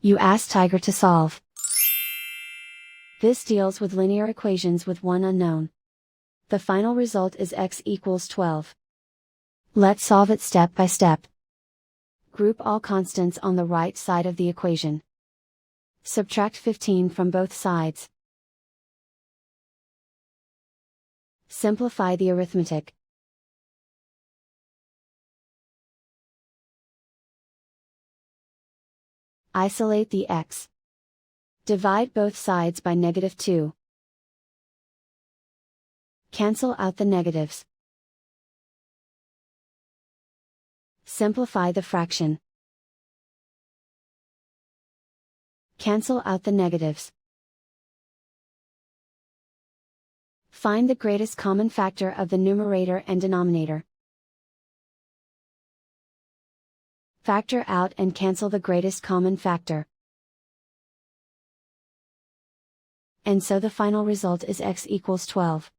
You ask Tiger to solve. This deals with linear equations with one unknown. The final result is x equals 12. Let's solve it step by step. Group all constants on the right side of the equation. Subtract 15 from both sides. Simplify the arithmetic. Isolate the x. Divide both sides by -2. Cancel out the negatives. Simplify the fraction. Cancel out the negatives. Find the greatest common factor of the numerator and denominator. Factor out and cancel the greatest common factor. And so the final result is x equals 12.